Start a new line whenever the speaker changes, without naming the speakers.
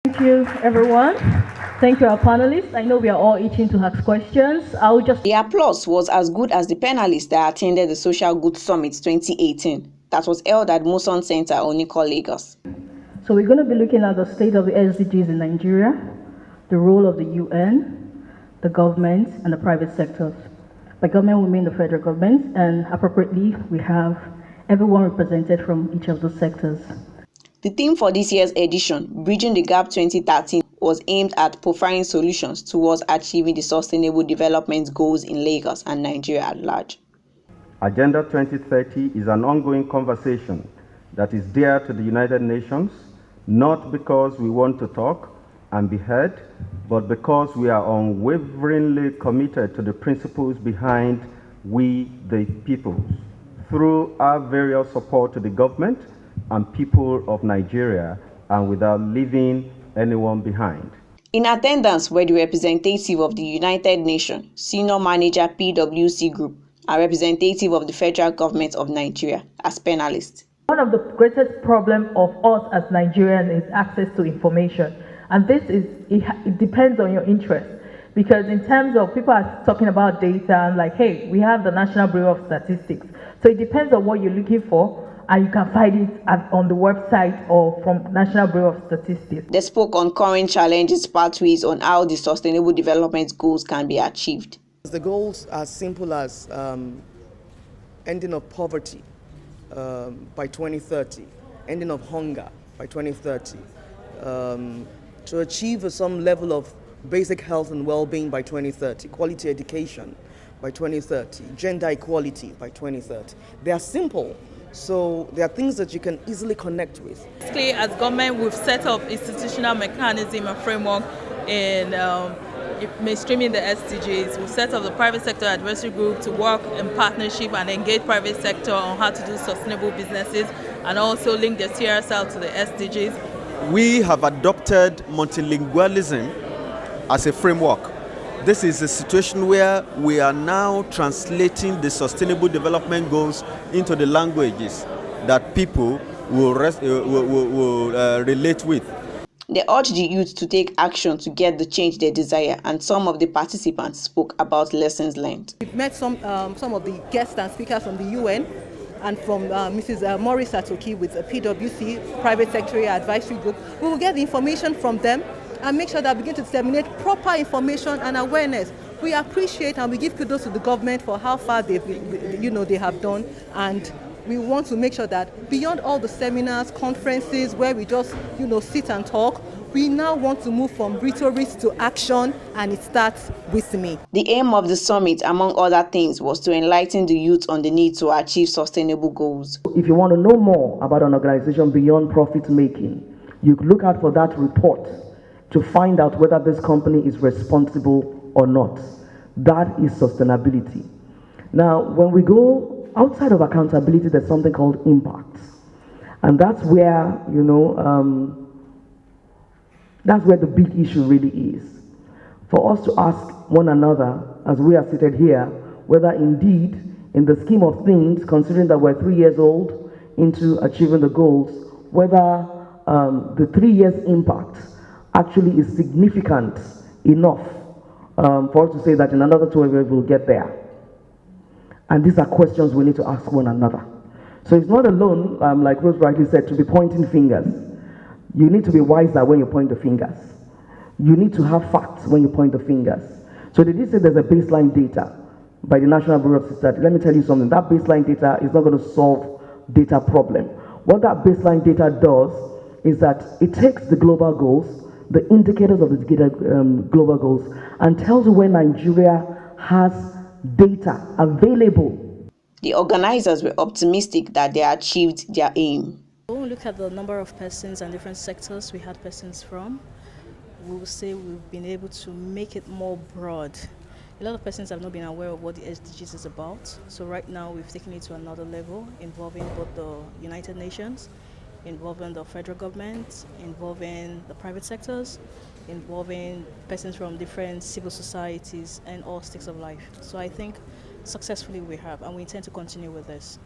Thank you, everyone. Thank you, our panelists. I know we are all itching to ask questions. I'll just.
The applause was as good as the panelists that attended the Social Good Summit 2018 that was held at Muson Center, Onikan Lagos.
So we're going to be looking at the state of the SDGs in Nigeria, the role of the UN, the government, and the private sectors. By government, we mean the federal government, and appropriately, we have everyone represented from each of those sectors.
The theme for this year's edition, Bridging the Gap 2013, was aimed at proffering solutions towards achieving the Sustainable Development Goals in Lagos and Nigeria at large.
Agenda 2030 is an ongoing conversation that is dear to the United Nations, not because we want to talk and be heard, but because we are unwaveringly committed to the principles behind we the peoples, through our various support to the government and people of Nigeria, and without leaving anyone behind.
In attendance were the representative of the United Nations, Senior Manager PwC Group, and representative of the Federal Government of Nigeria as panelists.
One of the greatest problems of us as Nigerians is access to information. And it depends on your interest. Because in terms of people are talking about data and like, hey, we have the National Bureau of Statistics. So it depends on what you're looking for, and you can find it on the website or from National Bureau of Statistics.
They spoke on current challenges, pathways on how the Sustainable Development Goals can be achieved.
The goals are simple as ending of poverty by 2030, ending of hunger by 2030, to achieve some level of basic health and well-being by 2030, quality education by 2030, gender equality by 2030. They are simple, so they are things that you can easily connect with.
Basically, as government, we've set up institutional mechanism and framework in mainstreaming the SDGs. We've set up the private sector advisory group to work in partnership and engage private sector on how to do sustainable businesses and also link the CRSL to the SDGs.
We have adopted multilingualism as a framework. This is a situation where we are now translating the Sustainable Development Goals into the languages that people will relate with.
They urged the youth to take action to get the change they desire, and some of the participants spoke about lessons learned.
We've met some of the guests and speakers from the UN and from Mrs. Maurice Atoki with the PwC, Private Sector Advisory Group. We will get the information from them and make sure that we begin to disseminate proper information and awareness. We appreciate and we give kudos to the government for how far they have done, and we want to make sure that beyond all the seminars, conferences where we just sit and talk, we now want to move from rhetoric to action, and it starts with me.
The aim of the summit, among other things, was to enlighten the youth on the need to achieve sustainable goals.
If you want to know more about an organization beyond profit making, you look out for that report to find out whether this company is responsible or not. That is sustainability. Now, when we go outside of accountability, there's something called impact. And that's where, that's where the big issue really is. For us to ask one another, as we are seated here, whether indeed, in the scheme of things, considering that we're 3 years old into achieving the goals, whether the 3 years impact actually is significant enough for us to say that in another 12 years we'll get there. And these are questions we need to ask one another. So it's not alone, like Rose rightly said, to be pointing fingers. You need to be wiser when you point the fingers. You need to have facts when you point the fingers. So they did say there's a baseline data by the National Bureau of Statistics. Let me tell you something. That baseline data is not going to solve data problem. What that baseline data does is that it takes the global goals, the indicators of the global goals, and tells you where Nigeria has data available.
The organizers were optimistic that they achieved their aim.
When we look at the number of persons and different sectors we had persons from, we will say we've been able to make it more broad. A lot of persons have not been aware of what the SDGs is about. So right now we've taken it to another level, involving both the United Nations, involving the federal government, involving the private sectors, involving persons from different civil societies and all stakes of life. So I think successfully we have, and we intend to continue with this.